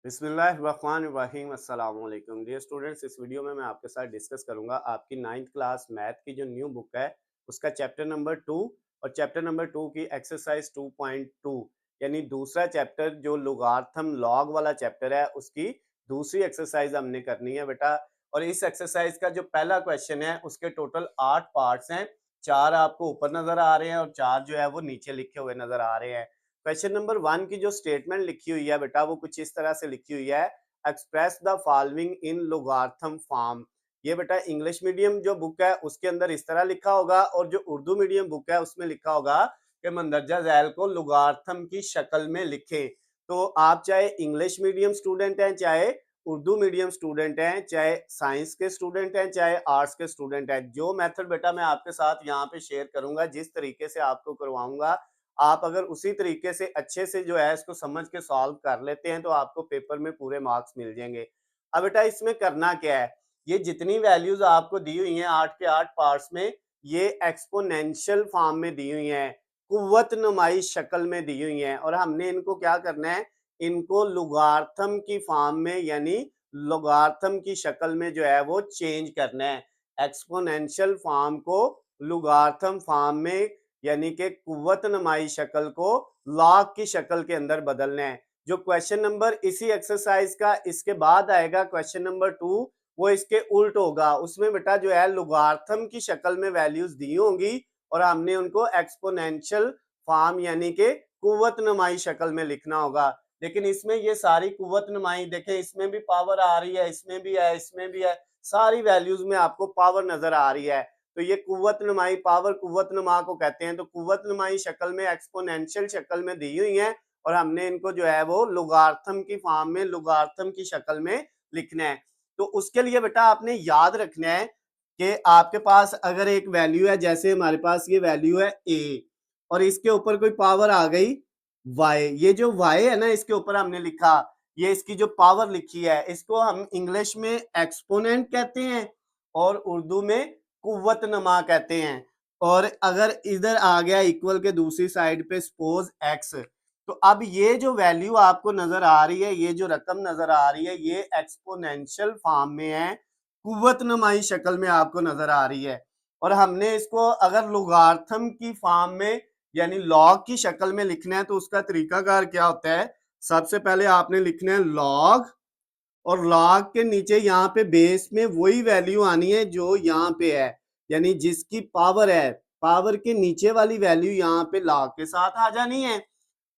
बिस्मिल्लाहिर्रहमानिर्रहीम अस्सलाम वालेकुम डियर स्टूडेंट्स। इस वीडियो में मैं आपके साथ डिस्कस करूंगा आपकी 9th क्लास मैथ की जो न्यू बुक है उसका चैप्टर नंबर 2 और चैप्टर नंबर 2 की एक्सरसाइज 2.2 यानी दूसरा चैप्टर जो लॉगरिथम लॉग वाला चैप्टर है उसकी दूसरी एक्सरसाइज हमने करनी है बेटा। और इस एक्सरसाइज का जो पहला क्वेश्चन है उसके टोटल 8 पार्ट्स हैं। 4 आपको ऊपर नजर आ रहे हैं और 4 जो है वो नीचे लिखे हुए नजर आ रहे हैं। क्वेश्चन नंबर 1 की जो स्टेटमेंट लिखी हुई है बेटा वो कुछ इस तरह से लिखी हुई है, express the following in logarithm form. ये बेटा इंग्लिश मीडियम जो बुक है उसके अंदर इस तरह लिखा होगा और जो उर्दू मीडियम बुक है उसमें लिखा होगा कि मंदरजा झैल को लॉगरिथम की शक्ल में लिखें। तो आप चाहे इंग्लिश मीडियम स्टूडेंट हैं, चाहे उर्दू मीडियम स्टूडेंट हैं, चाहे साइंस के स्टूडेंट हैं, चाहे आर्ट्स के स्टूडेंट हैं, जो मेथड बेटा मैं आपके साथ यहाँ पे शेयर करूंगा, जिस तरीके से आपको करवाऊंगा, आप अगर उसी तरीके से अच्छे से जो है इसको समझ के सॉल्व कर लेते हैं तो आपको पेपर में पूरे मार्क्स मिल जाएंगे। अब बेटा इसमें करना क्या है, ये जितनी वैल्यूज आपको दी हुई हैं 8 के 8 पार्ट्स में, ये एक्सपोनेंशियल फॉर्म में दी हुई हैं, कुव्वत नुमाई शक्ल में दी हुई हैं और हमने इनको क्या करना है, इनको लॉगरिथम की फॉर्म में यानी लॉगरिथम की शक्ल में जो है वो चेंज करना है। एक्सपोनेंशियल फॉर्म को लॉगरिथम फॉर्म में यानी कि कुव्वत नुमाई शक्ल को लॉग की शक्ल के अंदर बदलना है। जो क्वेश्चन नंबर इसी एक्सरसाइज का इसके बाद आएगा क्वेश्चन नंबर 2, वो इसके उल्ट होगा। उसमें बेटा जो है लॉगरिथम की शक्ल में वैल्यूज दी होंगी और हमने उनको एक्सपोनेंशियल फॉर्म यानी कि कुव्वत नुमाई शक्ल में लिखना होगा। लेकिन इसमें ये सारी कुव्वत नुमाई देखें, इसमें भी पावर आ रही है, इसमें भी है, इसमें भी है, सारी वैल्यूज में आपको पावर नजर आ रही है। तो ये कुव्वत नुमाई पावर कुव्वत नुमा को कहते हैं। तो कुव्वत नुमाई शक्ल में एक्सपोनेंशियल शक्ल में दी हुई है और हमने इनको जो है वो लॉगरिथम की फॉर्म में लॉगरिथम की शक्ल में लिखना है। तो उसके लिए बेटा आपने याद रखना है कि आपके पास अगर एक वैल्यू है, जैसे हमारे पास ये वैल्यू है a और इसके ऊपर कोई पावर आ गई y, ये जो y है ना इसके ऊपर हमने लिखा, ये इसकी जो पावर लिखी है इसको हम इंग्लिश में एक्सपोनेंट कहते हैं और उर्दू में कुव्वत नमा कहते हैं। और अगर इधर आ गया इक्वल के दूसरी साइड पे सपोज x, तो अब ये जो वैल्यू आपको नजर आ रही है, ये जो रकम नजर आ रही है, ये एक्सपोनेंशियल फॉर्म में है, कुव्वत नुमाई शक्ल में आपको नजर आ रही है। और हमने इसको अगर लॉगरिथम की फॉर्म में यानी लॉग की शक्ल में लिखना है तो उसका तरीकाकार क्या होता है, सबसे पहले आपने लिखना है लॉग और लॉग के नीचे यहाँ पे बेस में वही वैल्यू आनी है जो यहाँ पे है, यानी जिसकी पावर है, पावर के नीचे वाली वैल्यू यहाँ पे लॉग के साथ आ जानी है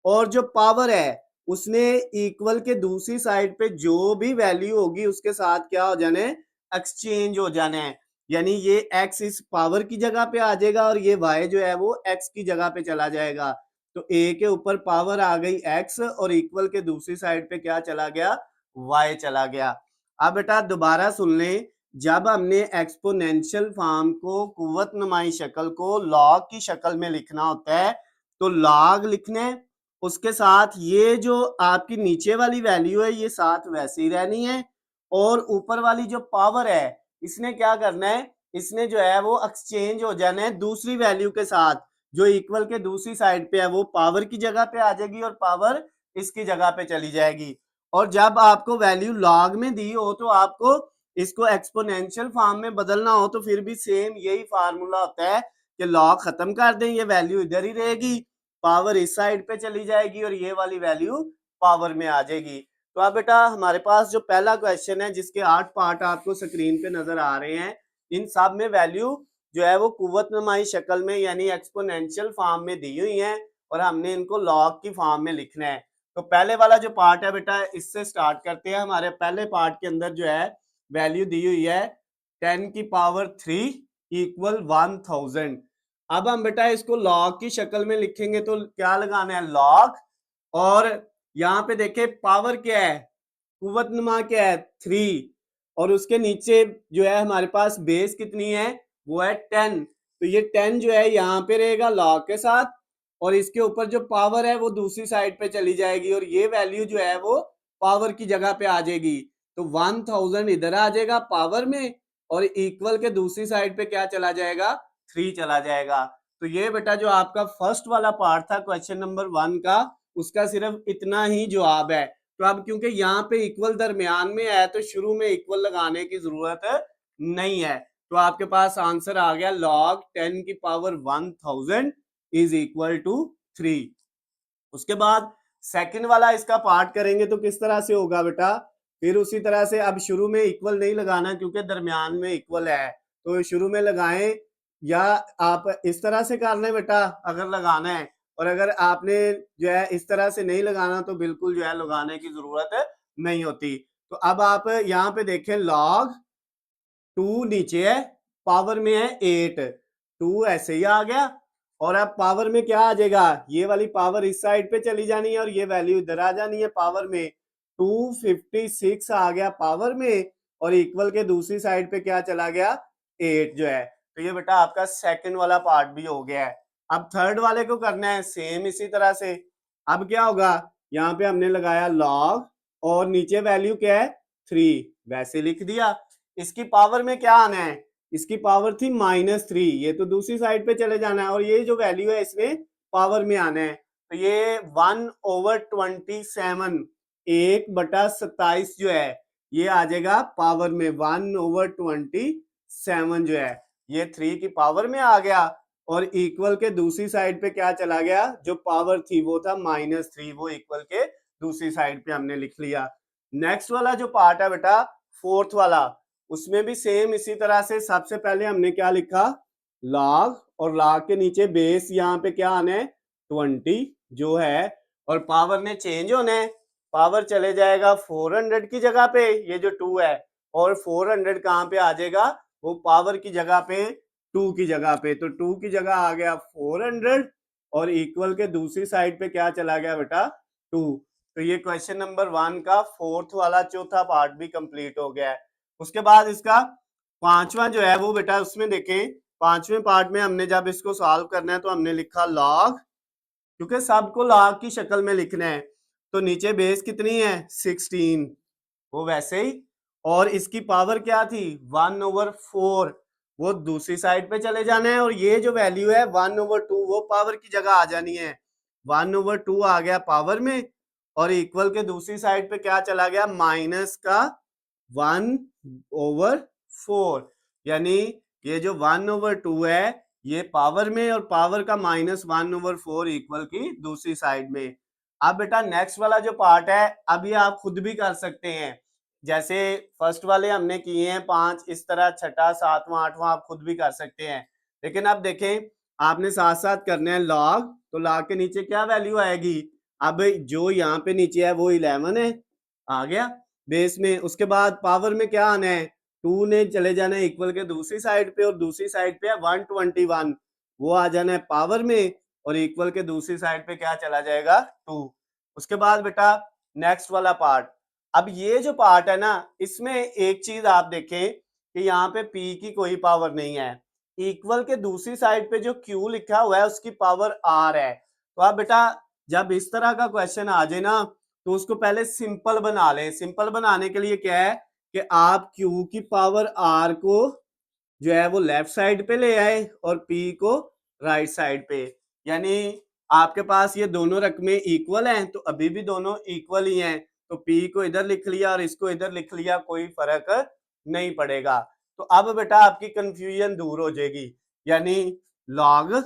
और जो पावर है उसने इक्वल के दूसरी साइड पे जो भी वैल्यू होगी उसके साथ क्या हो जाना है, एक्सचेंज हो जाना है। यानी ये x इस पावर की जगह पे आ जाएगा और ये y जो है वो x की जगह पे चला जाएगा। तो a के ऊपर पावर आ गई x और इक्वल के दूसरी साइड पे क्या चला गया, y चला गया। अब बेटा दोबारा सुन लें, जब हमने एक्सपोनेंशियल फॉर्म को कुव्वत नुमाई शक्ल को लॉग की शक्ल में लिखना होता है तो लॉग लिखने, उसके साथ ये जो आपकी नीचे वाली वैल्यू है ये साथ वैसे ही रहनी है और ऊपर वाली जो पावर है इसने क्या करना है, इसने जो है वो एक्सचेंज हो जाना है दूसरी वैल्यू के साथ जो इक्वल के दूसरी साइड पे है, वो पावर की जगह पे आ जाएगी और पावर इसकी जगह पे चली जाएगी। और जब आपको वैल्यू लॉग में दी हो तो आपको इसको एक्सपोनेंशियल फॉर्म में बदलना हो तो फिर भी सेम यही फार्मूला होता है कि लॉग खत्म कर दें, ये वैल्यू इधर ही रहेगी, पावर इस साइड पे चली जाएगी और ये वाली वैल्यू पावर में आ जाएगी। तो अब बेटा हमारे पास जो पहला क्वेश्चन है जिसके 8 पार्ट आपको स्क्रीन पे नजर आ रहे हैं, इन सब में वैल्यू जो है वो कुव्वत नुमाई शक्ल में यानी एक्सपोनेंशियल फॉर्म में दी हुई है और हमने इनको लॉग की फॉर्म में लिखना है। तो पहले वाला जो पार्ट है बेटा इससे स्टार्ट करते हैं। हमारे पहले पार्ट के अंदर जो है वैल्यू दी हुई है 10 की पावर 3 इक्वल 1000। अब हम बेटा इसको लॉग की शक्ल में लिखेंगे तो क्या लगाना है, लॉग, और यहाँ पे देखे पावर क्या है, कुव्वत नुमा क्या है 3, और उसके नीचे जो है हमारे पास बेस कितनी है, वो है 10। तो ये 10 जो है यहाँ पे रहेगा लॉग के साथ और इसके ऊपर जो पावर है वो दूसरी साइड पे चली जाएगी और ये वैल्यू जो है वो पावर की जगह पे आ जाएगी। तो 1000 इधर आ जाएगा पावर में और इक्वल के दूसरी साइड पे क्या चला जाएगा, 3 चला जाएगा। तो ये बेटा जो आपका फर्स्ट वाला पार्ट था क्वेश्चन नंबर 1 का, उसका सिर्फ इतना ही जवाब है। तो अब क्योंकि यहाँ पे इक्वल दरमियान में है तो शुरू में इक्वल लगाने की जरूरत नहीं है। तो आपके पास आंसर आ गया log 10 की पावर 1000 इज इक्वल टू 3। उसके बाद सेकंड वाला इसका पार्ट करेंगे तो किस तरह से होगा बेटा, फिर उसी तरह से अब शुरू में इक्वल नहीं लगाना क्योंकि दरमियान में इक्वल है, तो शुरू में लगाएं या आप इस तरह से कर लें बेटा अगर लगाना है, और अगर आपने जो है इस तरह से नहीं लगाना तो बिल्कुल जो है लगाने की जरूरत नहीं होती। तो अब आप यहाँ पे देखें log 2 नीचे है, पावर में है 8, 2 ऐसे ही आ गया, और अब पावर में क्या आ जाएगा, ये वाली पावर इस साइड पे चली जानी है और ये वैल्यू इधर आ जानी है पावर में। 256 आ गया पावर में, और इक्वल के दूसरी साइड पे क्या चला गया, 8 जो है। तो ये बेटा आपका सेकंड वाला पार्ट भी हो गया है। अब थर्ड वाले को करना है सेम इसी तरह से। अब क्या होगा, यहाँ पे हमने लगाया log और नीचे वैल्यू क्या है 3, वैसे लिख दिया। इसकी पावर में क्या आना है, इसकी पावर थी -3, ये तो दूसरी साइड पे चले जाना है, और ये जो वैल्यू है इसमें पावर में आना है। तो ये 1/27 1/27 जो है ये आ जाएगा पावर में, 1/27 जो है ये 3 की पावर में आ गया, और इक्वल के दूसरी साइड पे क्या चला गया, जो पावर थी वो था -3, वो इक्वल के दूसरी साइड पे हमने लिख लिया। नेक्स्ट वाला जो पार्ट है बेटा फोर्थ वाला, उसमें भी सेम इसी तरह से सबसे पहले हमने क्या लिखा log, और log के नीचे बेस यहाँ पे क्या आना है 20 जो है, और पावर ने चेंज होना है, पावर चले जाएगा 400 की जगह पे, ये जो 2 है, और 400 कहाँ पे आ जाएगा, वो पावर की जगह पे 2 की जगह पे, तो 2 की जगह आ गया 400, और इक्वल के दूसरी साइड पे क्या चला गया बेटा 2। तो ये क्वेश्चन नंबर 1 का फोर्थ वाला चौथा पार्ट भी कंप्लीट हो गया है। उसके बाद इसका पांचवा जो है वो बेटा उसमें देखें, पांचवें पार्ट में हमने जब इसको सॉल्व करना है तो हमने लिखा log, क्योंकि सबको log की शक्ल में लिखना है, तो नीचे बेस कितनी है 16, वो वैसे ही, और इसकी पावर क्या थी 1/4, वो दूसरी साइड पे चले जाना है, और ये जो वैल्यू है 1/2 वो पावर की जगह आ जानी है, 1/2 आ गया पावर में, और इक्वल के दूसरी साइड पे क्या चला गया माइनस का 1/4, यानी ये जो 1/2 है ये पावर में, और पावर का -1/4 इक्वल की दूसरी साइड में। अब बेटा नेक्स्ट वाला जो पार्ट है अब ये आप खुद भी कर सकते हैं, जैसे फर्स्ट वाले हमने किए हैं 5, इस तरह छठा सातवां आठवां आप खुद भी कर सकते हैं, लेकिन अब देखें आपने साथ साथ करना है log, तो log के नीचे क्या वैल्यू आएगी, अब जो यहाँ पे नीचे है वो 11 है, आ गया बेस में। उसके बाद पावर में क्या आना है, 2 ने चले जाना है इक्वल के दूसरी साइड पे, और दूसरी साइड पे है 121, वो आ जाना है पावर में, और इक्वल के दूसरी साइड पे क्या चला जाएगा 2। उसके बाद बेटा नेक्स्ट वाला पार्ट, अब ये जो पार्ट है ना इसमें एक चीज आप देखें कि यहाँ पे p की कोई पावर नहीं है, इक्वल के दूसरी साइड पे जो q लिखा हुआ है उसकी पावर r है। तो आप बेटा जब इस तरह का क्वेश्चन आ जाए ना तो उसको पहले सिंपल बना लें। सिंपल बनाने के लिए क्या है कि आप q की पावर r को जो है वो लेफ्ट साइड पे ले आए और p को राइट साइड पे, यानी आपके पास ये दोनों रकमें इक्वल हैं तो अभी भी दोनों इक्वल ही हैं, तो p को इधर लिख लिया और इसको इधर लिख लिया, कोई फर्क नहीं पड़ेगा। तो अब बेटा आपकी कंफ्यूजन दूर हो जाएगी, यानी log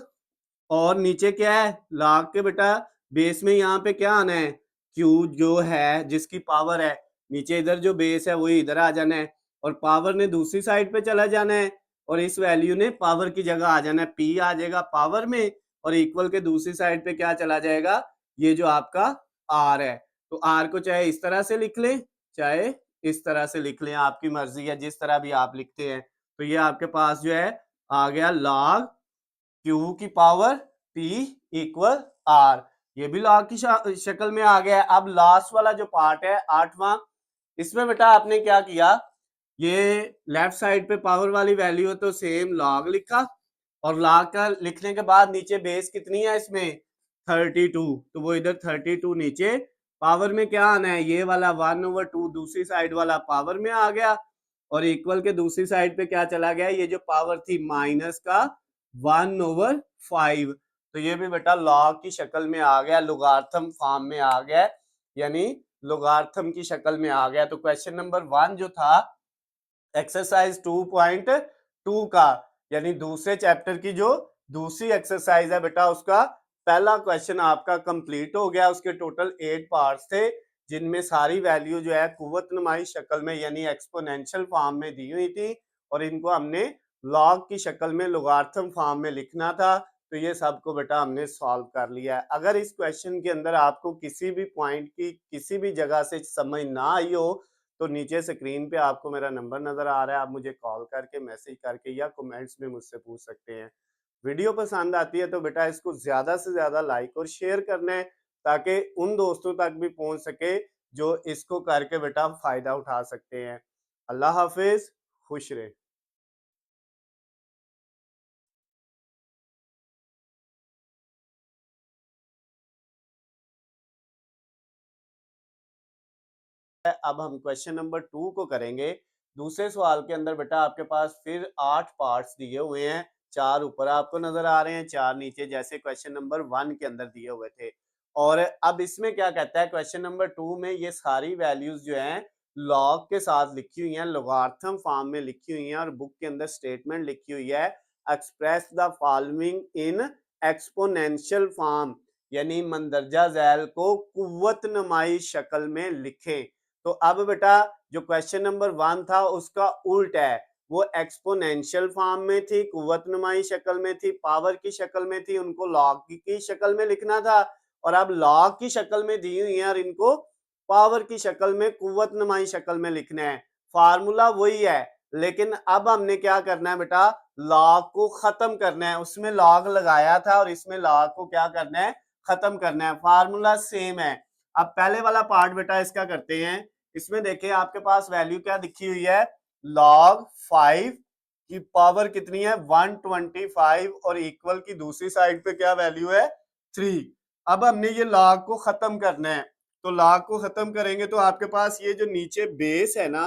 और नीचे क्या है log के बेटा बेस में यहाँ पे क्या आना है q जो है जिसकी पावर है, नीचे इधर जो बेस है वही इधर आ जाना है, और पावर ने दूसरी साइड पे चला जाना है, और इस वैल्यू ने पावर की जगह आ जाना है, p आ जाएगा पावर में, और इक्वल के दूसरी साइड पे क्या चला जाएगा ये जो आपका r है। तो r को चाहे इस तरह से लिख लें चाहे इस तरह से लिख लें, आपकी मर्जी है जिस तरह भी आप लिखते हैं। तो ये आपके पास जो है आ गया log q की पावर p इक्वल r, ये भी log की शक्ल में आ गया है। अब लास्ट वाला जो पार्ट है आठवां, इसमें बेटा आपने क्या किया, ये लेफ्ट साइड पे पावर वाली वैल्यू है तो सेम log लिखा, और log का लिखने के बाद नीचे बेस कितनी है इसमें 32, तो वो इधर 32 नीचे, पावर में क्या आना है ये वाला 1/2 दूसरी साइड वाला पावर में आ गया, और इक्वल के दूसरी साइड पे क्या चला गया, ये जो पावर थी माइनस का 1/5, तो ये भी बेटा log की शक्ल में आ गया, लोगार्थम फॉर्म में आ गया, यानी लोगार्थम की शक्ल में आ गया। तो क्वेश्चन नंबर 1 जो था एक्सरसाइज 2.2 का, यानी दूसरे चैप्टर की जो दूसरी एक्सरसाइज है बेटा, उसका पहला क्वेश्चन आपका कंप्लीट हो गया। उसके टोटल 8 पार्ट्स थे, जिनमें सारी वैल्यू जो है कुव्वत नुमाई शक्ल में यानी एक्सपोनेंशियल फॉर्म में दी हुई थी, और इनको हमने लॉग की शक्ल में लोगार्थम फॉर्म में लिखना था। तो ये सबको बेटा हमने सॉल्व कर लिया है। अगर इस क्वेश्चन के अंदर आपको किसी भी पॉइंट की किसी भी जगह से समझ ना आई हो, तो नीचे स्क्रीन पे आपको मेरा नंबर नजर आ रहा है, आप मुझे कॉल करके, मैसेज करके या कमेंट्स में मुझसे पूछ सकते हैं। वीडियो पसंद आती है तो बेटा इसको ज्यादा से ज्यादा लाइक और शेयर करना है, ताकि उन दोस्तों तक भी पहुंच सके जो इसको करके बेटा फायदा उठा सकते हैं। अल्लाह हाफिज, खुश रहे। अब हम क्वेश्चन नंबर 2 को करेंगे। दूसरे सवाल के अंदर बेटा आपके पास फिर 8 पार्ट्स दिए हुए हैं, 4 ऊपर आपको नजर आ रहे हैं, 4 नीचे, जैसे क्वेश्चन नंबर 1 के अंदर दिए हुए थे। और अब इसमें क्या कहता है, क्वेश्चन नंबर 2 में ये सारी वैल्यूज जो हैं लॉग के साथ लिखी हुई हैं, लोगार्थम फॉर्म में लिखी हुई हैं, और बुक के अंदर स्टेटमेंट लिखी हुई है, express the following in exponential form, यानी मंदरजा झैल को कुव्वत नुमाई शक्ल में लिखें। तो अब बेटा जो क्वेश्चन नंबर 1 था उसका उल्ट है, वो एक्सपोनेंशियल फॉर्म में थी, कुव्वत नुमाई शक्ल में थी, पावर की शक्ल में थी, उनको लॉग की शक्ल में लिखना था। और अब लॉग की शक्ल में दी हुई है और इनको पावर की शक्ल में, कुव्वत नुमाई शक्ल में लिखना है। फार्मूला वही है, लेकिन अब हमने क्या करना है बेटा, लॉग को खत्म करना है। उसमें लॉग लगाया था और इसमें लॉग को क्या करना है, खत्म करना है। फार्मूला सेम है। अब पहले वाला पार्ट बेटा इसका करते हैं। इसमें देखिए आपके पास वैल्यू क्या दिखी हुई है, log 5 की पावर कितनी है 125, और इक्वल की दूसरी साइड पे क्या वैल्यू है 3। अब हमने ये log को खत्म करना है, तो log को खत्म करेंगे तो आपके पास ये जो नीचे बेस है ना,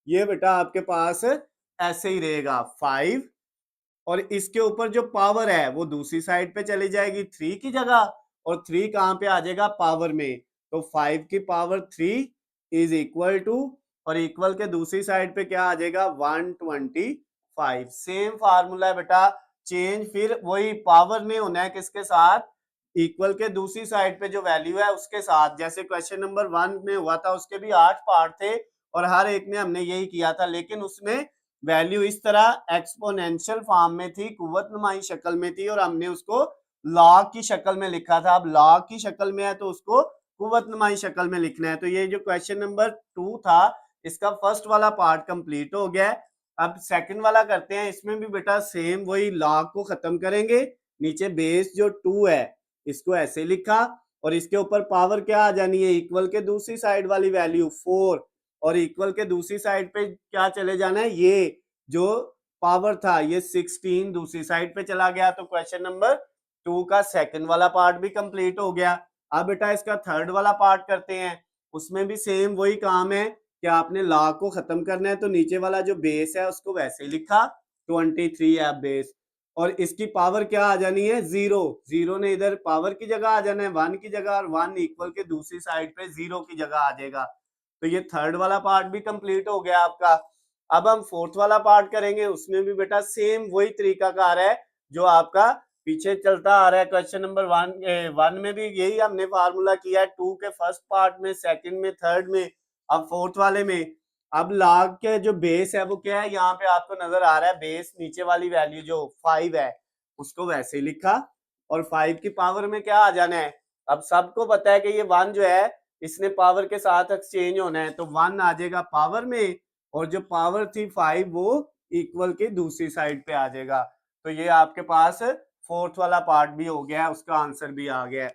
ये बेटा आपके पास ऐसे ही रहेगा 5, और इसके ऊपर जो पावर है वो दूसरी साइड पे चली जाएगी 3 की जगह, और 3 कहां पे आ जाएगा, पावर में। तो 5 की पावर 3 इज इक्वल टू, और इक्वल के दूसरी साइड पे क्या आ जाएगा 125। सेम फार्मूला है बेटा, चेंज फिर वही पावर में होना है, किसके साथ, इक्वल के दूसरी साइड पे जो वैल्यू है उसके साथ। जैसे क्वेश्चन नंबर 1 में हुआ था, उसके भी 8 पार्ट थे और हर एक में हमने यही किया था, लेकिन उसमें वैल्यू इस तरह एक्सपोनेंशियल फॉर्म में थी, कुव्वत नुमाई शक्ल में थी, और हमने उसको लॉग की शक्ल में लिखा था। अब लॉग की शक्ल में है तो उसको कुव्वत नुमाई शक्ल में लिखना है। तो ये जो क्वेश्चन नंबर 2 था, इसका फर्स्ट वाला पार्ट कंप्लीट हो गया है। अब सेकंड वाला करते हैं। इसमें भी बेटा सेम वही, लॉग को खत्म करेंगे, नीचे बेस जो 2 है इसको ऐसे लिखा, और इसके ऊपर पावर क्या आ जानी है, इक्वल के दूसरी साइड वाली वैल्यू 4, और इक्वल के दूसरी साइड पे क्या चले जाना है, ये जो पावर था ये 16 दूसरी साइड पे चला गया। तो क्वेश्चन नंबर 2 का सेकंड वाला पार्ट भी कंप्लीट हो गया। अब बेटा इसका थर्ड वाला पार्ट करते हैं। उसमें भी सेम वही काम है कि आपने लॉग को खत्म करना है, तो नीचे वाला जो बेस है उसको वैसे ही लिखा, 23 है बेस, और इसकी पावर क्या आ जानी है, 0। 0 ने इधर पावर की जगह आ जाना है 1 की जगह, और 1 इक्वल के दूसरी साइड पे 0 की जगह आ जाएगा। तो ये थर्ड वाला पार्ट भी कंप्लीट हो गया आपका। अब हम फोर्थ वाला पार्ट करेंगे। उसमें भी बेटा सेम वही तरीकाकार है जो आपका पीछे चलता आ रहा है। क्वेश्चन नंबर 1 में भी यही हमने फार्मूला किया है, 2 के फर्स्ट पार्ट में, सेकंड में, थर्ड में, अब फोर्थ वाले में। अब लॉग के जो बेस है वो क्या है, यहाँ पे आपको नजर आ रहा है बेस, नीचे वाली वैल्यू जो 5 है उसको वैसे ही लिखा, और 5 की पावर में क्या आ जाना है। अब सबको पता है कि ये 1 जो है इसने पावर के साथ एक्सचेंज होना है, तो 1 आ जाएगा पावर में, और जो पावर थी 5 वो इक्वल की दूसरी साइड पे आ जाएगा। तो ये आपके पास फोर्थ वाला पार्ट भी हो गया है, उसका आंसर भी आ गया है।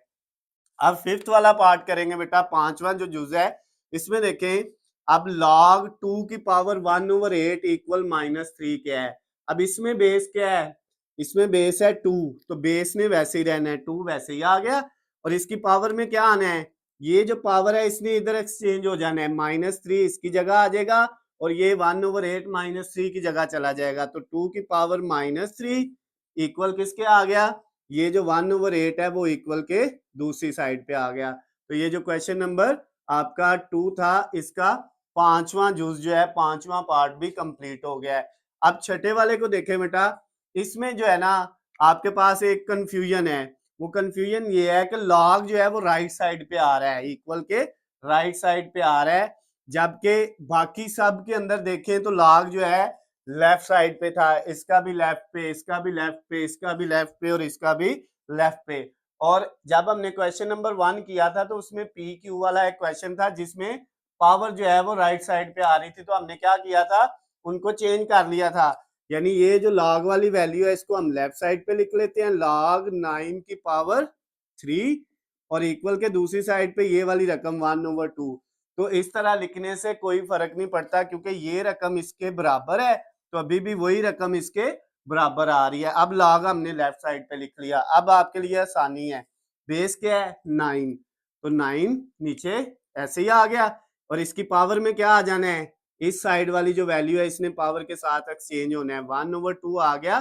अब फिफ्थ वाला पार्ट करेंगे बेटा, पांचवा जो जुज है। इसमें देखें, अब log 2 की पावर 1/8 इक्वल -3 क्या है। अब इसमें बेस क्या है, इसमें बेस है 2, तो बेस ने वैसे ही रहना है, 2 वैसे ही आ गया, और इसकी पावर में क्या आना है, ये जो पावर है इसने इधर एक्सचेंज हो जाना है, -3 इसकी जगह आ जाएगा, और ये 1/8 -3 की जगह चला जाएगा। तो 2 की पावर -3 इक्वल किसके आ गया, ये जो 1/8 है वो इक्वल के दूसरी साइड पे आ गया। तो ये जो क्वेश्चन नंबर आपका 2 था, इसका 5वां जुज जो है, 5वां पार्ट भी कंप्लीट हो गया है। अब छठे वाले को देखें बेटा, इसमें जो है ना आपके पास एक कंफ्यूजन है। वो कंफ्यूजन ये है कि लॉग जो है वो राइट साइड पे आ रहा है, इक्वल के राइट साइड पे आ रहा है, जबकि बाकी सब के अंदर देखें तो लॉग जो है लेफ्ट साइड पे था। इसका भी लेफ्ट पे, इसका भी लेफ्ट पे, इसका भी लेफ्ट पे और इसका भी लेफ्ट पे। और जब हमने क्वेश्चन नंबर 1 किया था तो उसमें पी क्यू वाला एक क्वेश्चन था जिसमें पावर जो है वो राइट साइड पे आ रही थी, तो हमने क्या किया था, उनको चेंज कर लिया था। यानी ये जो लॉग वाली वैल्यू है इसको हम लेफ्ट साइड पे लिख लेते हैं, लॉग 9 की पावर 3, और इक्वल के दूसरी साइड पे ये वाली रकम 1/2। तो इस तरह लिखने से कोई फर्क नहीं पड़ता क्योंकि ये रकम इसके बराबर है, तो अभी भी वही रकम इसके बराबर आ रही है। अब लॉग हमने लेफ्ट साइड पे लिख लिया। अब आपके लिए आसानी है, बेस क्या है 9, तो 9 नीचे ऐसे ही आ गया, और इसकी पावर में क्या आ जाना है, इस साइड वाली जो वैल्यू है इसने पावर के साथ एक्सचेंज होना है, 1/2 आ गया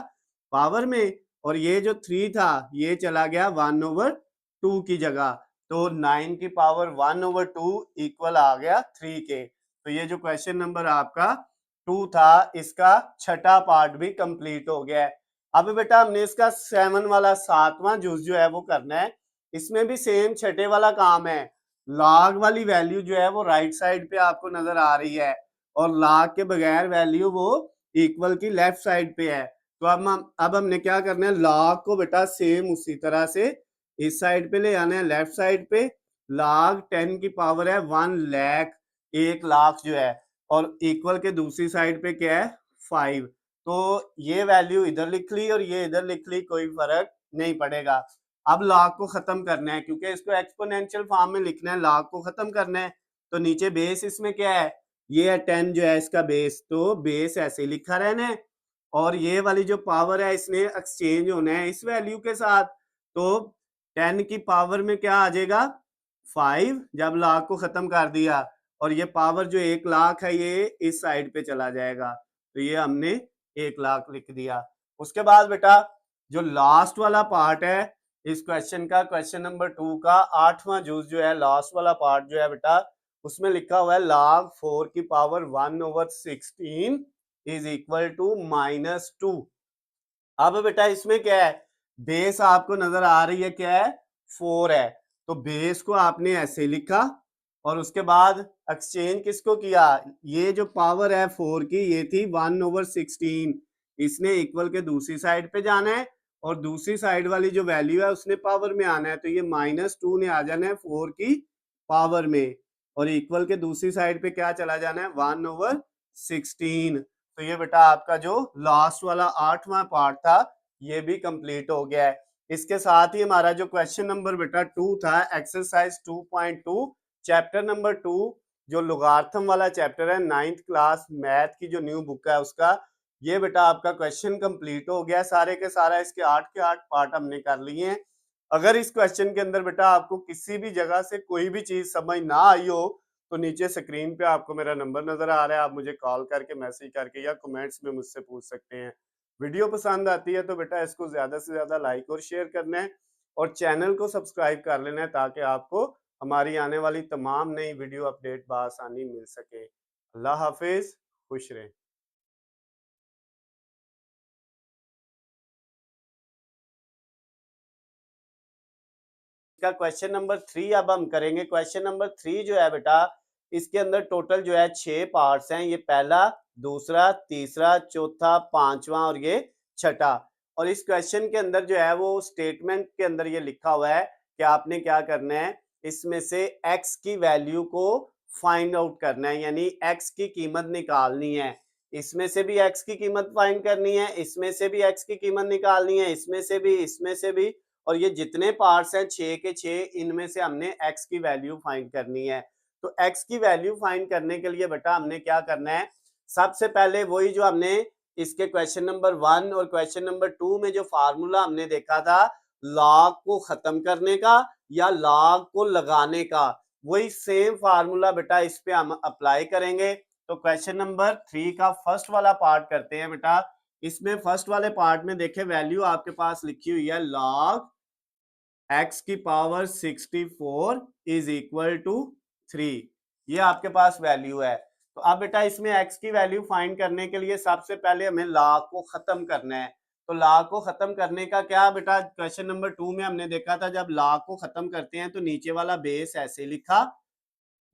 पावर में, और ये जो 3 था ये चला गया 1/2 की जगह, तो 9 की पावर 1/2 इक्वल आ गया 3 के। तो ये जो क्वेश्चन नंबर आपका 2 था इसका छठा पार्ट भी कंप्लीट हो गया है। अब बेटा हमने इसका 7 वाला 7वां जूस जो है वो करना है। इसमें भी सेम छठे वाला काम है। लॉग वाली वैल्यू जो है वो राइट साइड पे आपको नजर आ रही है, और लॉग के बगैर वैल्यू वो इक्वल की लेफ्ट साइड पे है। तो अब हमने क्या करना है, लॉग को बेटा सेम उसी तरह से इस साइड पे ले आना है, लेफ्ट साइड पे। log 10 की पावर है 1 लाख, 1 लाख जो है, और इक्वल के दूसरी साइड पे क्या है 5। तो ये वैल्यू इधर लिख ली और ये इधर लिख ली, कोई फर्क नहीं पड़ेगा। अब log को खत्म करना है क्योंकि इसको एक्सपोनेंशियल फॉर्म में लिखना है, log को खत्म करना है। तो नीचे बेस इसमें क्या है, ये है 10 जो है इसका बेस, तो बेस ऐसे लिखा रहना है, और ये वाली जो पावर है इसने एक्सचेंज होना है इस वैल्यू के साथ। तो 10 की पावर में क्या आ जाएगा 5, जब लाख को खत्म कर दिया, और ये पावर जो 1 लाख है ये इस साइड पे चला जाएगा, तो ये हमने 1 लाख लिख दिया। उसके बाद बेटा जो लास्ट वाला पार्ट है इस क्वेश्चन का, क्वेश्चन नंबर 2 का 8वां जूस जो है, लास्ट वाला पार्ट जो है बेटा, उसमें लिखा हुआ है log 4 की पावर 1/16 इज इक्वल टू -2। अब बेटा इसमें क्या है, बेस आपको नजर आ रही है क्या है 4 है, तो बेस को आपने ऐसे लिखा, और उसके बाद एक्सचेंज किसको किया, ये जो पावर है 4 की ये थी 1/16, इसने इक्वल के दूसरी साइड पे जाना है, और दूसरी साइड वाली जो वैल्यू है उसने पावर में आना है, तो ये -2 ने आ जाना है 4 की पावर में, और इक्वल के दूसरी साइड पे क्या चला जाना है 1/16। तो ये बेटा आपका जो लास्ट वाला 8वां पार्ट था ये भी कंप्लीट हो गया है। इसके साथ ही हमारा जो क्वेश्चन नंबर बेटा 2 था, एक्सरसाइज 2.2 चैप्टर नंबर 2, जो लॉगरिथम वाला चैप्टर है 9th क्लास मैथ की जो न्यू बुक है उसका, ये बेटा आपका क्वेश्चन कंप्लीट हो गया सारे के सारा। इसके 8 के 8 पार्ट हमने कर लिए हैं। अगर इस क्वेश्चन के अंदर बेटा आपको किसी भी जगह से कोई भी चीज समझ ना आई हो तो नीचे स्क्रीन पे आपको मेरा नंबर नजर आ रहा है, आप मुझे कॉल करके, मैसेज करके या कमेंट्स में मुझसे पूछ सकते हैं। वीडियो पसंद आती है तो बेटा इसको ज्यादा से ज्यादा लाइक और शेयर करना है, और चैनल को सब्सक्राइब कर लेना है ताकि आपको हमारी आने वाली तमाम नई वीडियो अपडेट बआसानी मिल सके। अल्लाह हाफिज, खुश रहें। का क्वेश्चन नंबर 3 अब हम करेंगे। क्वेश्चन नंबर 3 जो है बेटा, इसके अंदर टोटल जो है 6 पार्ट्स हैं। ये पहला, दूसरा, तीसरा, चौथा, पांचवा और ये छठा। और इस क्वेश्चन के अंदर जो है वो स्टेटमेंट के अंदर ये लिखा हुआ है कि आपने क्या करना है, इसमें से x की वैल्यू को फाइंड आउट करना है, यानी x की कीमत निकालनी है। इसमें से भी x की कीमत फाइंड करनी है, इसमें से भी x की कीमत निकालनी है, इसमें से भी, इसमें से भी, और ये जितने पार्ट्स हैं 6 के 6, इनमें से हमने x की वैल्यू फाइंड करनी है। तो x की वैल्यू फाइंड करने के लिए बेटा हमने क्या करना है, सबसे पहले वही जो हमने इसके क्वेश्चन नंबर 1 और क्वेश्चन नंबर 2 में जो फार्मूला हमने देखा था लॉग को खत्म करने का या लॉग को लगाने का, वही सेम फार्मूला बेटा इस पे हम अप्लाई करेंगे। तो क्वेश्चन नंबर 3 का फर्स्ट वाला पार्ट करते हैं बेटा। इसमें फर्स्ट वाले पार्ट में देखें वैल्यू आपके पास लिखी हुई है log x की पावर 64 इज इक्वल टू 3, ये आपके पास वैल्यू है। तो अब बेटा इसमें x की वैल्यू फाइंड करने के लिए सबसे पहले हमें log को खत्म करना है। तो log को खत्म करने का क्या बेटा, क्वेश्चन नंबर 2 में हमने देखा था जब log को खत्म करते हैं तो नीचे वाला बेस ऐसे लिखा,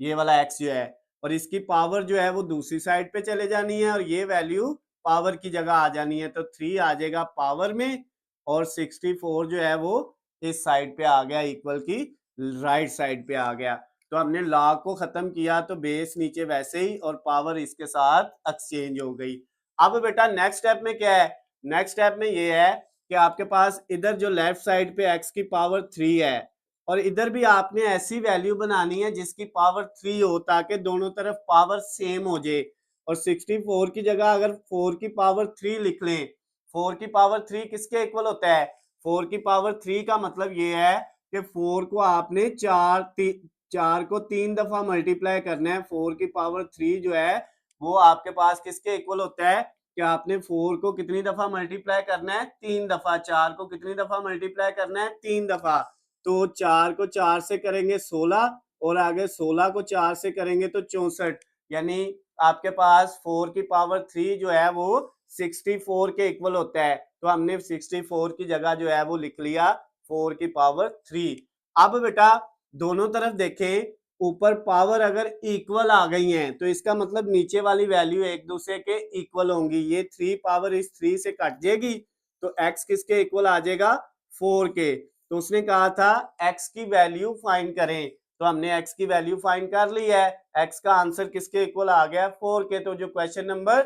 ये वाला x जो है, और इसकी पावर जो है वो दूसरी साइड पे चले जानी है और ये वैल्यू पावर की जगह आ जानी है। तो 3 आ जाएगा पावर में और 64 जो है वो इस साइड पे आ गया, इक्वल की राइट साइड पे आ गया। तो हमने log को खत्म किया तो बेस नीचे वैसे ही और पावर इसके साथ एक्सचेंज हो गई। अब बेटा नेक्स्ट स्टेप में क्या है, नेक्स्ट स्टेप में ये है कि आपके पास इधर जो लेफ्ट साइड पे x की पावर 3 है और इधर भी आपने ऐसी वैल्यू बनानी है जिसकी पावर 3 हो ताकि दोनों तरफ पावर सेम हो जाए। और 64 की जगह अगर 4 की पावर 3 लिख लें, 4 की पावर 3 किसके इक्वल होता है, 4 की पावर 3 का मतलब ये है कि 4 को आपने 4 को 3 दफा मल्टीप्लाई करना है। 4 की पावर 3 जो है वो आपके पास किसके इक्वल होता है कि आपने 4 को कितनी दफा मल्टीप्लाई करना है, 3 दफा। 4 को कितनी दफा मल्टीप्लाई करना है, 3 दफा। तो 4 को 4 से करेंगे 16 और आगे 16 को 4 से करेंगे तो 64, यानी आपके पास 4 की पावर 3 जो है वो 64 के इक्वल होता है। तो हमने 64 की जगह जो है वो लिख लिया 4 की पावर 3। अब बेटा दोनों तरफ देखें, ऊपर पावर अगर इक्वल आ गई हैं तो इसका मतलब नीचे वाली वैल्यू एक दूसरे के इक्वल होंगी। ये 3 पावर इस 3 से कट जाएगी तो x किसके इक्वल आ जाएगा, 4 के। तो उसने कहा था x की वैल्यू फाइंड करें, तो हमने x की वैल्यू फाइंड कर ली है। x का आंसर किसके इक्वल आ गया, 4 के। तो जो क्वेश्चन नंबर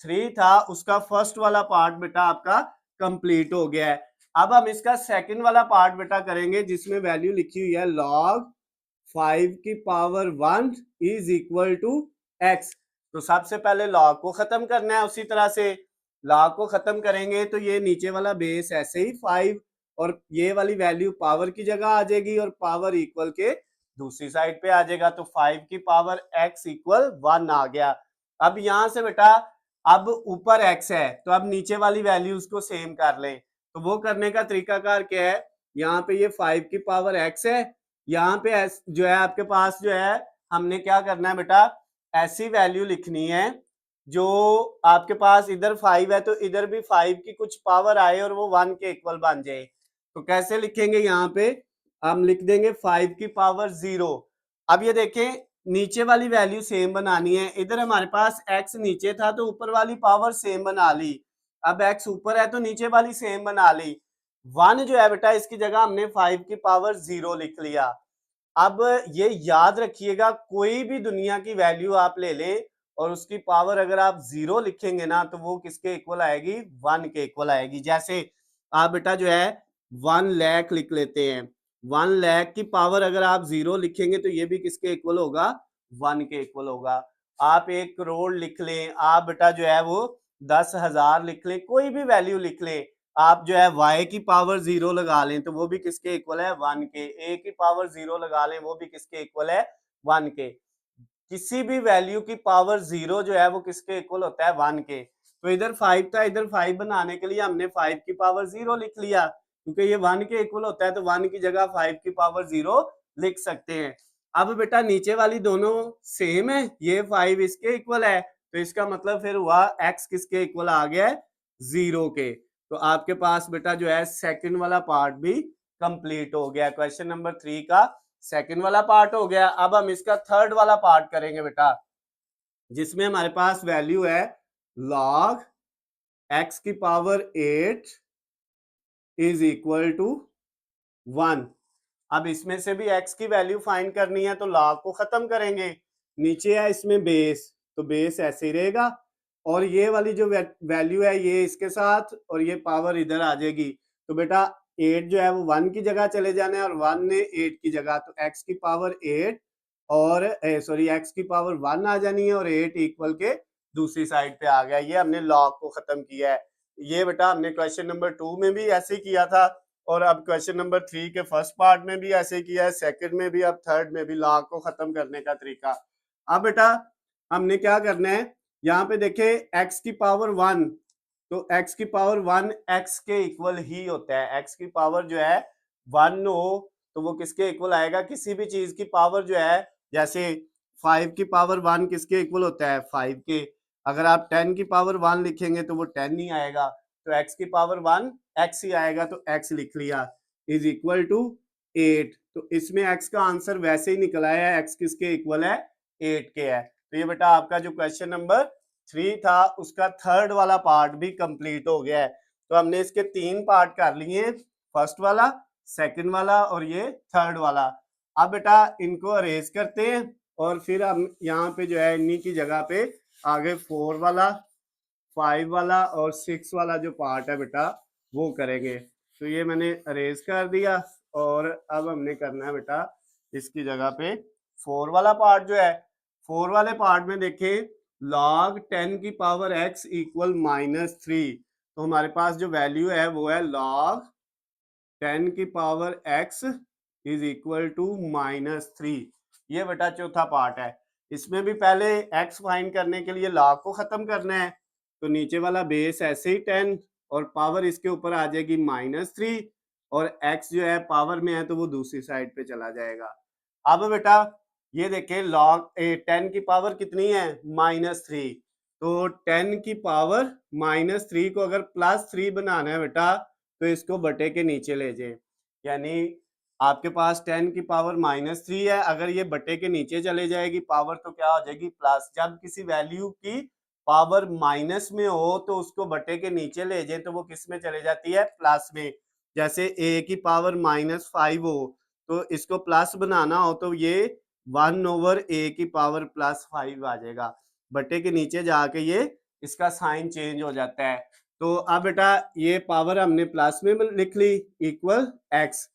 3 था उसका फर्स्ट वाला पार्ट बेटा आपका कंप्लीट हो गया है। अब हम इसका सेकंड वाला पार्ट बेटा करेंगे जिसमें वैल्यू लिखी हुई है log 5 की power 1 is equal to x। तो सबसे पहले log को खत्म करना है, उसी तरह से log को खत्म करेंगे तो ये नीचे वाला बेस ऐसे ही 5 और ये वाली वैल्यू पावर की जगह आ जाएगी और पावर इक्वल के दूसरी साइड पे आ जाएगा। तो 5 की पावर x इक्वल 1 आ गया। अब यहां से बेटा अब ऊपर x है तो अब नीचे वाली वैल्यूज को सेम कर लें। तो वो करने का तरीकाकार क्या है, यहाँ पे ये 5 की पावर x है, यहाँ पे जो है आपके पास जो है हमने क्या करना है बेटा, ऐसी वैल्यू लिखनी है जो आपके पास इधर 5 है तो इधर भी 5 की कुछ पावर आए और वो 1 के इक्वल बन जाए। तो कैसे लिखेंगे, यहाँ पे हम लिख देंगे 5 की पावर 0। अब ये देखें नीचे वाली वैल्यू सेम बनानी है, इधर हमारे पास x नीचे था तो ऊपर वाली पावर सेम बना ली। अब x ऊपर है तो नीचे वाली सेम बना ली। 1 जो है बेटा इसकी जगह हमने 5 की पावर 0 लिख लिया। अब ये याद रखिएगा कोई भी दुनिया की वैल्यू आप ले लें और उसकी पावर अगर आप 0 लिखेंगे ना तो वो किसके इक्वल आएगी, 1 के इक्वल आएगी। जैसे आप बेटा जो है 1 लाख लिख लेते हैं, 1 लाख की पावर अगर आप 0 लिखेंगे तो ये भी किसके इक्वल होगा, 1 के इक्वल होगा। आप 1 करोड़ लिख लें, आप बेटा जो है वो 10,000 लिख लें, कोई भी वैल्यू लिख लें, आप जो है y की पावर 0 लगा लें तो वो भी किसके इक्वल है, 1 के। a की पावर 0 लगा लें वो भी किसके इक्वल है, 1 के। किसी भी वैल्यू की पावर 0 जो है वो किसके इक्वल होता है, 1 के। तो इधर 5 था, इधर 5 बनाने के लिए हमने 5 की पावर 0 लिख लिया क्योंकि ये 1 के इक्वल होता है तो 1 की जगह 5 की पावर 0 लिख सकते हैं। अब बेटा नीचे वाली दोनों सेम है, ये 5 इसके इक्वल है तो इसका मतलब फिर हुआ x किसके इक्वल आ गया है, 0 के। तो आपके पास बेटा जो है सेकंड वाला पार्ट भी कंप्लीट हो गया। क्वेश्चन नंबर 3 का सेकंड वाला पार्ट हो गया। अब हम इसका थर्ड वाला पार्ट करेंगे बेटा जिसमें हमारे पास वैल्यू है log x की पावर 8 इज इक्वल टू 1। अब इसमें से भी x की वैल्यू फाइंड करनी है तो log को खत्म करेंगे, नीचे है इसमें बेस तो बेस ऐसे ही रहेगा और ये वाली जो वैल्यू है ये इसके साथ और ये पावर इधर आ जाएगी। तो बेटा 8 जो है वो 1 की जगह चले जाना है और 1 ने 8 की जगह, तो x की पावर 8 और सॉरी x की पावर 1 आ जानी है और 8 इक्वल के दूसरी साइड पे आ गया। ये हमने log को खत्म किया है। ये बेटा हमने क्वेश्चन नंबर 2 में भी ऐसे किया था और अब क्वेश्चन नंबर 3 के फर्स्ट पार्ट में भी ऐसे किया है, सेकंड में भी, अब थर्ड में भी log को खत्म करने का तरीका। अब बेटा हमने क्या करना है, यहाँ पे देखे x की पावर 1 तो x की पावर 1 x के इक्वल ही होता है। x की पावर जो है 1 हो तो वो किसके इक्वल आएगा, किसी भी चीज की पावर जो है जैसे 5 की पावर 1 किसके इक्वल होता है, 5 के। अगर आप 10 की पावर 1 लिखेंगे तो वो 10 नहीं आएगा, तो x की पावर 1 x ही आएगा, तो x लिख लिया इज इक्वल टू 8। तो इसमें x का आंसर वैसे ही निकल आया है, x किसके इक्वल है, 8 के है। तो ये बेटा आपका जो क्वेश्चन नंबर 3 था उसका थर्ड वाला पार्ट भी कंप्लीट हो गया है। तो हमने इसके 3 पार्ट कर लिए, फर्स्ट वाला, सेकंड वाला और ये थर्ड वाला। अब बेटा इनको अरेज करते हैं और फिर हम यहाँ पे जो है इन्हीं की जगह पे आगे 4 वाला, 5 वाला और 6 वाला जो पार्ट है बेटा वो करेंगे। तो ये मैंने अरेज कर दिया और अब हमने करना है बेटा इसकी जगह पे 4 वाला पार्ट जो है, 4 वाले पार्ट में देखें log 10 की पावर x इक्वल -3। तो हमारे पास जो वैल्यू है वो है log 10 की power x is equal to -3। ये बेटा चौथा पार्ट है। इसमें भी पहले x फाइंड करने के लिए log को खत्म करना है, तो नीचे वाला बेस ऐसे ही 10 और पावर इसके ऊपर आ जाएगी -3 और x जो है पावर में है तो वो दूसरी साइड पे चला जाएगा। अब बेटा ये देखें log 10 की पावर कितनी है, -3। तो 10 की पावर -3 को अगर +3 बनाना है बेटा तो इसको बटे के नीचे ले जाए, यानी आपके पास 10 की पावर -3 है, अगर ये बटे के नीचे चले जाएगी पावर तो क्या हो जाएगी, प्लस। जब किसी वैल्यू की पावर माइनस में हो तो उसको बटे के नीचे ले जाए तो वो किस में चले जाती है, प्लस में। जैसे a की पावर -5 हो तो इसको प्लस बनाना हो तो ये 1/a की पावर +5 आ जाएगा, बटे के नीचे जाके ये इसका साइन चेंज हो जाता है। तो अब बेटा ये पावर हमने प्लस में लिख ली इक्वल x।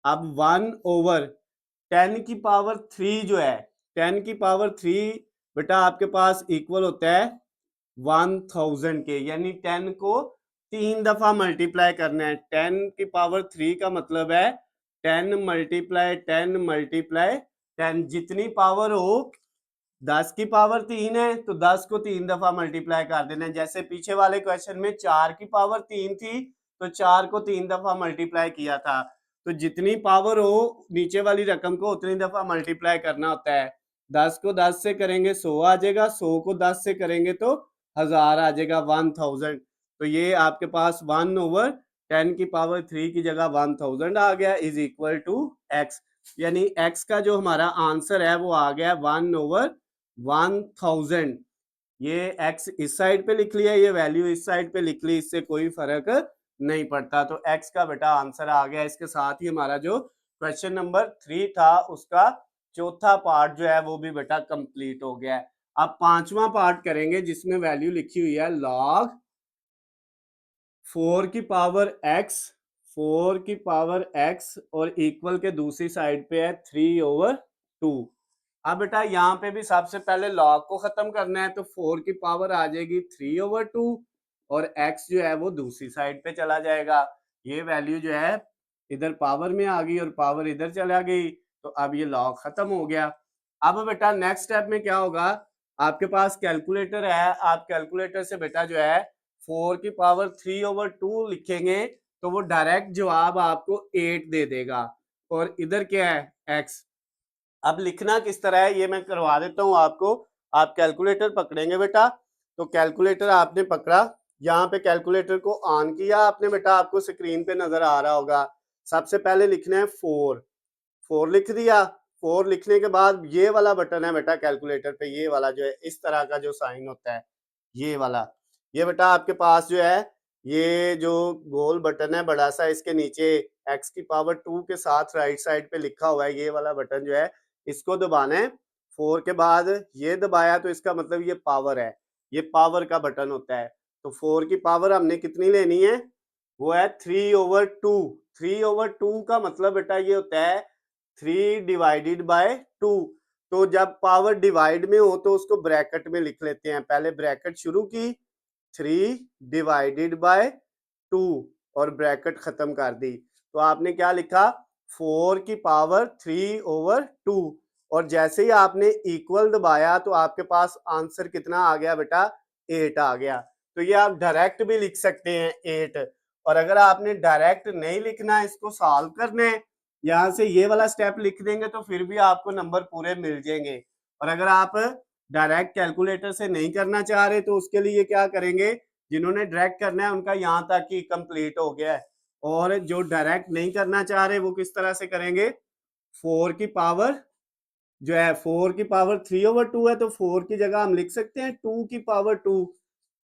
अब 1/10 की पावर 3 जो है, 10 की पावर 3 बेटा आपके पास इक्वल होता है 1000 के, यानी 10 को 3 दफा मल्टीप्लाई करना है। 10 की पावर 3 का मतलब है 10 मल्टीप्लाई 10 मल्टीप्लाई 10। जितनी पावर हो, 10 की पावर 3 है तो 10 को 3 दफा मल्टीप्लाई कर देना है। जैसे पीछे वाले क्वेश्चन में 4 की पावर 3 थी तो 4 को 3 दफा मल्टीप्लाई किया था। तो जितनी पावर हो नीचे वाली रकम को उतनी दफा मल्टीप्लाई करना होता है। 10 को 10 से करेंगे 100 आ जाएगा, 100 को 10 से करेंगे तो 1000 आ जाएगा, 1000। तो ये आपके पास 1/10 की पावर 3 की जगह 1000 आ गया इज इक्वल टू x। यानी x का जो हमारा आंसर है वो आ गया 1/1000। ये x इस साइड पे लिख लिया, ये वैल्यू इस साइड पे लिख ली, इससे कोई फर्क नहीं पड़ता। तो x का बेटा आंसर आ गया। इसके साथ ही हमारा जो क्वेश्चन नंबर 3 था उसका चौथा पार्ट जो है वो भी बेटा कंप्लीट हो गया है। अब पांचवा पार्ट करेंगे जिसमें वैल्यू लिखी हुई है log 4 की पावर x, 4 की पावर x और इक्वल के दूसरी साइड पे है 3/2। अब बेटा यहाँ पे भी सबसे पहले log को खत्म करना है, तो 4 की पावर आ जाएगी 3/2 और x जो है वो दूसरी साइड पे चला जाएगा। ये वैल्यू जो है इधर पावर में आ गई और पावर इधर चला गई, तो अब ये log खत्म हो गया। अब बेटा नेक्स्ट स्टेप में क्या होगा, आपके पास कैलकुलेटर है, आप कैलकुलेटर से बेटा जो है 4 की पावर 3/2 लिखेंगे तो वो डायरेक्ट जवाब आपको 8 दे देगा और इधर क्या है, x। अब लिखना किस तरह है ये मैं करवा देता हूँ आपको। आप कैलकुलेटर पकड़ेंगे बेटा, तो कैलकुलेटर आपने पकड़ा, यहाँ पे कैलकुलेटर को ऑन किया आपने बेटा, आपको स्क्रीन पे नजर आ रहा होगा। सबसे पहले लिखना है 4, 4 लिख दिया। 4 लिखने के बाद ये वाला बटन है बेटा कैलकुलेटर पे, ये वाला जो है इस तरह का जो साइन होता है ये वाला, ये बेटा आपके पास जो है ये जो गोल बटन है बड़ा सा, इसके नीचे x की पावर 2 के साथ राइट साइड पे लिखा हुआ है, ये वाला बटन जो है इसको दबाना है। 4 के बाद ये दबाया तो इसका मतलब ये पावर है, ये पावर का बटन होता है। तो 4 की पावर हमने कितनी लेनी है, वो है 3/2। 3/2 का मतलब बेटा ये होता है 3/2। तो जब पावर डिवाइड में हो तो उसको ब्रैकेट में लिख लेते हैं, पहले ब्रैकेट शुरू की 3/2 और ब्रैकेट खत्म कर दी। तो आपने क्या लिखा, 4 की पावर 3/2 और जैसे ही आपने इक्वल दबाया तो आपके पास आंसर कितना आ गया बेटा, 8 आ गया। तो ये आप डायरेक्ट भी लिख सकते हैं 8, और अगर आपने डायरेक्ट नहीं लिखना, इसको सॉल्व करना है यहाँ से ये वाला स्टेप लिख देंगे तो फिर भी आपको नंबर पूरे मिल जाएंगे। और अगर आप डायरेक्ट कैलकुलेटर से नहीं करना चाह रहे तो उसके लिए क्या करेंगे, जिन्होंने डायरेक्ट करना है उनका यहाँ तक ही कंप्लीट हो गया है, और जो डायरेक्ट नहीं करना चाह रहे वो किस तरह से करेंगे, 4 की पावर जो है 4 की पावर 3/2 है, तो 4 की जगह हम लिख सकते हैं 2 की पावर 2।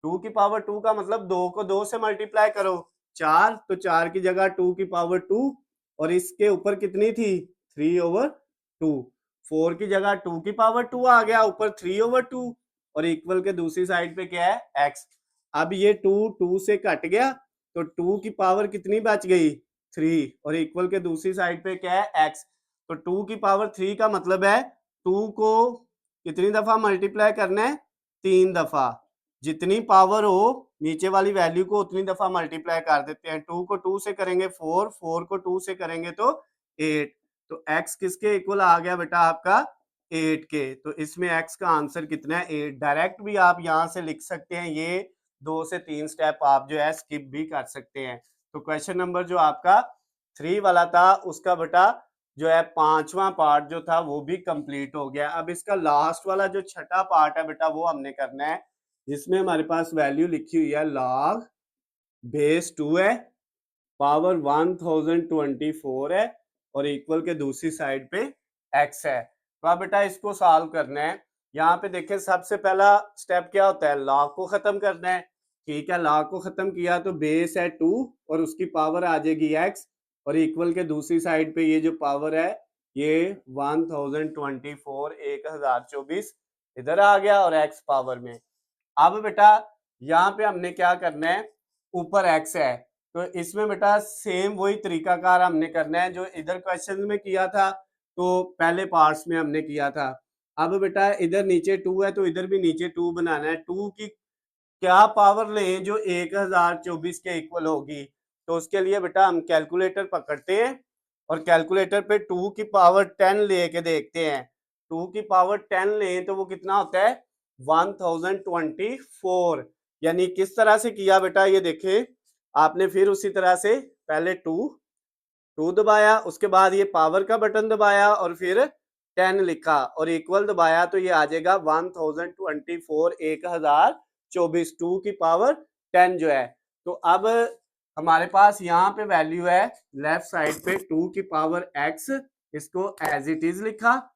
2 की पावर 2 का मतलब 2 को 2 से मल्टीप्लाई करो 4, तो 4 की जगह 2 की पावर 2, और इसके ऊपर कितनी थी 3/2। 4 की जगह 2 की पावर 2 आ गया, ऊपर 3/2, और इक्वल के दूसरी साइड पे क्या है x। अब ये 2 2 से कट गया तो 2 की पावर कितनी बच गई 3, और इक्वल के दूसरी साइड पे क्या है x। तो 2 की पावर 3 का मतलब है 2 को कितनी दफा मल्टीप्लाई करना है, 3 दफा। जितनी पावर हो नीचे वाली वैल्यू को उतनी दफा मल्टीप्लाई कर देते हैं। 2 को 2 से करेंगे 4, 4 को 2 से करेंगे तो 8। तो x किसके इक्वल आ गया बेटा आपका 8 के। तो इसमें x का आंसर कितना है 8। डायरेक्ट भी आप यहाँ से लिख सकते हैं, ये 2 से 3 स्टेप आप जो है स्किप भी कर सकते हैं। तो क्वेश्चन नंबर जो आपका 3 वाला था उसका बेटा जो है 5वां पार्ट जो था वो भी कंप्लीट हो गया। अब इसका लास्ट वाला जो छठा पार्ट है बेटा वो हमने करना है, जिसमें हमारे पास वैल्यू लिखी हुई है log बेस 2 है, पावर 1024 है, और इक्वल के दूसरी साइड पे x है। तो अब बेटा इसको सॉल्व करना है। यहाँ पे देखें सबसे पहला स्टेप क्या होता है, log को खत्म करना है। ठीक है, log को खत्म किया तो बेस है 2 और उसकी पावर आ जाएगी x, और इक्वल के दूसरी साइड पे ये जो पावर है ये 1024 इधर आ गया और x पावर में। अब बेटा यहाँ पे हमने क्या करना है, ऊपर x है तो इसमें बेटा सेम वही तरीकाकार हमने करना है जो इधर क्वेश्चन में किया था, तो पहले पार्ट्स में हमने किया था। अब बेटा इधर नीचे 2 है तो इधर भी नीचे 2 बनाना है। 2 की क्या पावर लें जो 1024 के इक्वल होगी, तो उसके लिए बेटा हम कैलकुलेटर पकड़ते हैं और कैलकुलेटर पे 2 की पावर 10 लेके देखते हैं। 2 की पावर 10 लें तो वो कितना होता है 1024। यानी किस तरह से किया बेटा, ये देखें आपने, फिर उसी तरह से पहले 2 दबाया, उसके बाद ये पावर का बटन दबाया और फिर 10 लिखा और इक्वल दबाया, तो ये आ जाएगा 1024 1024 2 की पावर 10 जो है। तो अब हमारे पास यहाँ पे वैल्यू है लेफ्ट साइड पे 2 की पावर x, इसको एज इट इज लिखा,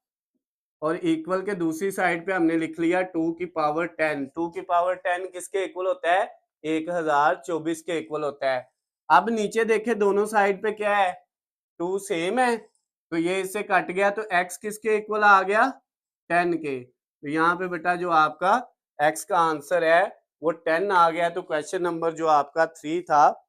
और इक्वल के दूसरी साइड पे हमने लिख लिया 2 की पावर 10। 2 की पावर 10 किसके इक्वल होता है 1024 के इक्वल होता है। अब नीचे देखे दोनों साइड पे क्या है 2 सेम है, तो ये इससे कट गया तो x किसके इक्वल आ गया 10 के। तो यहाँ पे बेटा जो आपका x का आंसर है वो 10 आ गया। तो क्वेश्चन नंबर जो आपका 3 था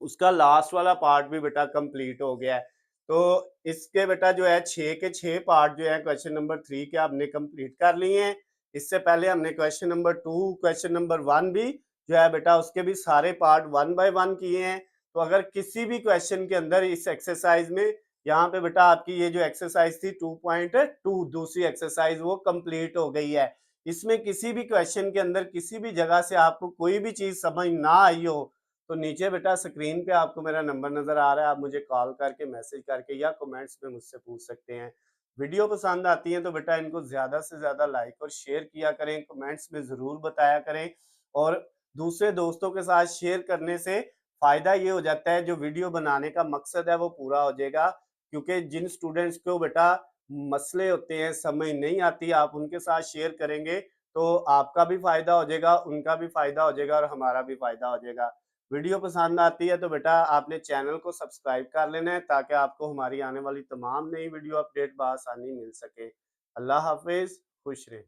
उसका लास्ट वाला पार्ट भी बेटा कंप्लीट हो गया है। तो इसके बेटा जो है 6 के 6 पार्ट जो है क्वेश्चन नंबर 3 के हमने कंप्लीट कर लिए हैं। इससे पहले हमने क्वेश्चन नंबर 2 क्वेश्चन नंबर 1 भी जो है बेटा उसके भी सारे पार्ट 1 बाय 1 किए हैं। तो अगर किसी भी क्वेश्चन के अंदर इस एक्सरसाइज में यहाँ पे बेटा आपकी ये जो एक्सरसाइज थी 2.2 दूसरी एक्सरसाइज वो कंप्लीट हो गई है। इसमें किसी भी क्वेश्चन के अंदर किसी भी जगह से आपको कोई भी चीज समझ ना आई हो तो नीचे बेटा स्क्रीन पे आपको मेरा नंबर नजर आ रहा है, आप मुझे कॉल करके मैसेज करके या कमेंट्स में मुझसे पूछ सकते हैं। वीडियो पसंद आती है तो बेटा इनको ज्यादा से ज्यादा लाइक और शेयर किया करें, कमेंट्स में जरूर बताया करें, और दूसरे दोस्तों के साथ शेयर करने से फायदा ये हो जाता है जो वीडियो बनाने का मकसद है वो पूरा हो जाएगा। क्योंकि जिन स्टूडेंट्स को बेटा मसले होते हैं समझ नहीं आती, आप उनके साथ शेयर करेंगे तो आपका भी फायदा हो जाएगा, उनका भी फायदा हो जाएगा और हमारा भी फायदा हो जाएगा। वीडियो पसंद आती है तो बेटा आपने चैनल को सब्सक्राइब कर लेना है ताकि आपको हमारी आने वाली तमाम नई वीडियो अपडेट बआसानी मिल सके। अल्लाह हाफिज, खुश रहें।